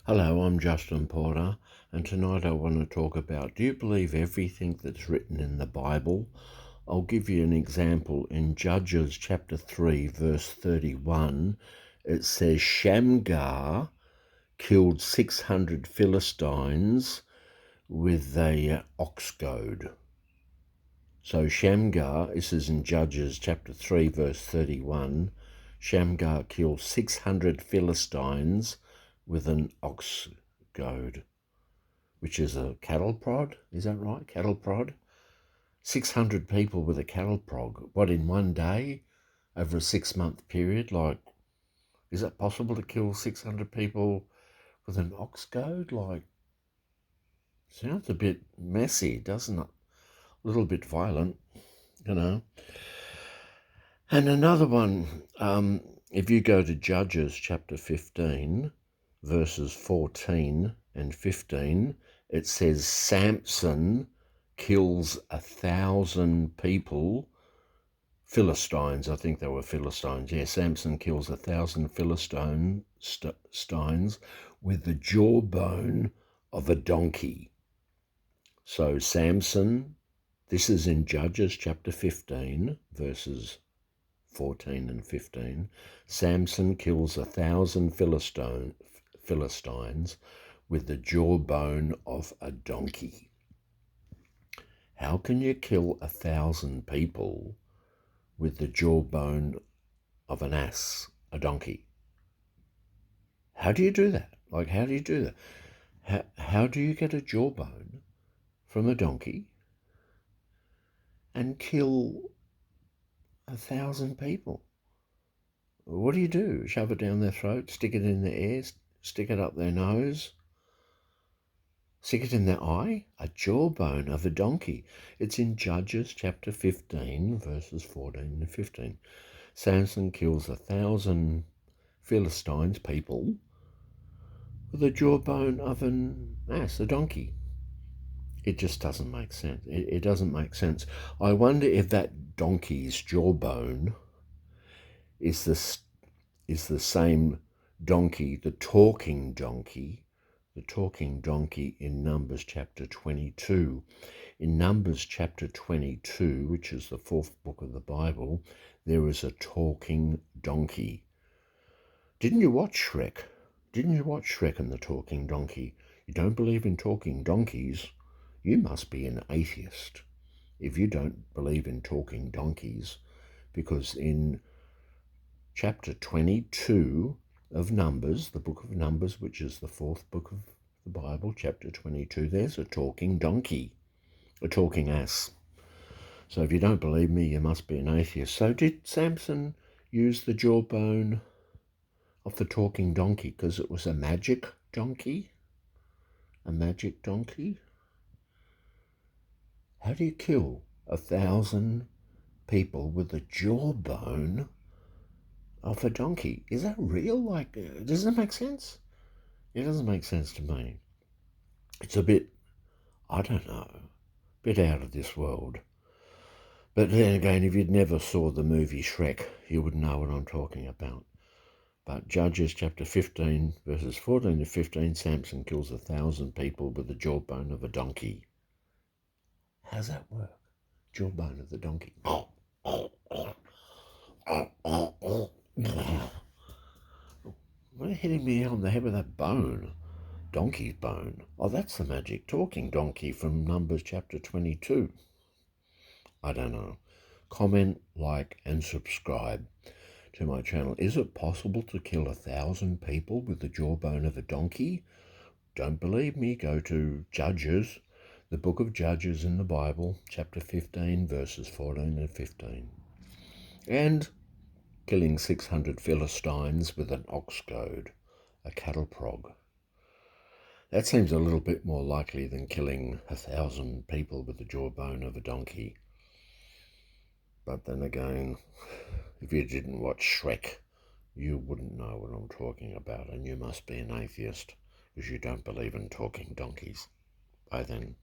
Hello, I'm Justin Porter, and tonight I want to talk about, do you believe everything that's written in the Bible? I'll give you an example. In Judges chapter 3, verse 31, it says Shamgar killed 600 Philistines with a ox goad. So Shamgar, this is in Judges chapter 3, verse 31, Shamgar killed 600 Philistines with an ox goad, which is a cattle prod. Is that right? Cattle prod? 600 people with a cattle prod. What, in one day? Over a 6-month period? Like, is it possible to kill 600 people with an ox goad? Like, sounds a bit messy, doesn't it? A little bit violent, you know. And another one, if you go to Judges chapter 15, verses 14 and 15, it says Samson kills 1,000 people, Philistines, I think they were Philistines. Yeah, Samson kills 1,000 Philistines with the jawbone of a donkey. So Samson, this is in Judges chapter 15, verses 14 and 15, Samson kills 1,000 Philistines with the jawbone of a donkey. How can you kill 1,000 people with the jawbone of an ass, a donkey? How do you do that? Like, how do you do that? How do you get a jawbone from a donkey and kill 1,000 people? What do you do? Shove it down their throat, stick it in their ears, stick it up their nose, stick it in their eye? A jawbone of a donkey. It's in Judges chapter 15, verses 14 and 15. Samson kills 1,000 Philistines, people, with a jawbone of an ass, a donkey. It just doesn't make sense. It doesn't make sense. I wonder if that donkey's jawbone is the same donkey, the talking donkey in Numbers chapter 22. In Numbers chapter 22, which is the fourth book of the Bible, there is a talking donkey. Didn't you watch Shrek? Didn't you watch Shrek and the talking donkey? You don't believe in talking donkeys? You must be an atheist if you don't believe in talking donkeys, because in chapter 22 of Numbers, the book of Numbers, which is the fourth book of the Bible, chapter 22, there's a talking donkey, a talking ass. So if you don't believe me, you must be an atheist. So did Samson use the jawbone of the talking donkey because it was a magic donkey? A magic donkey? How do you kill 1,000 people with the jawbone of a donkey? Is that real? Like, does that make sense? It doesn't make sense to me. It's a bit, I don't know, a bit out of this world. But then again, if you'd never saw the movie Shrek, you wouldn't know what I'm talking about. But Judges chapter 15, verses 14 to 15, Samson kills 1,000 people with the jawbone of a donkey. How's that work? Jawbone of the donkey. Why are you hitting me on the head with that bone? Donkey's bone. Oh, that's the magic talking donkey from Numbers chapter 22. I don't know. Comment, like, and subscribe to my channel. Is it possible to kill 1,000 people with the jawbone of a donkey? Don't believe me? Go to Judges, the book of Judges in the Bible, chapter 15, verses 14 and 15. And killing 600 Philistines with an ox goad, a cattle prod. That seems a little bit more likely than killing 1,000 people with the jawbone of a donkey. But then again, if you didn't watch Shrek, you wouldn't know what I'm talking about, and you must be an atheist because you don't believe in talking donkeys. Bye then.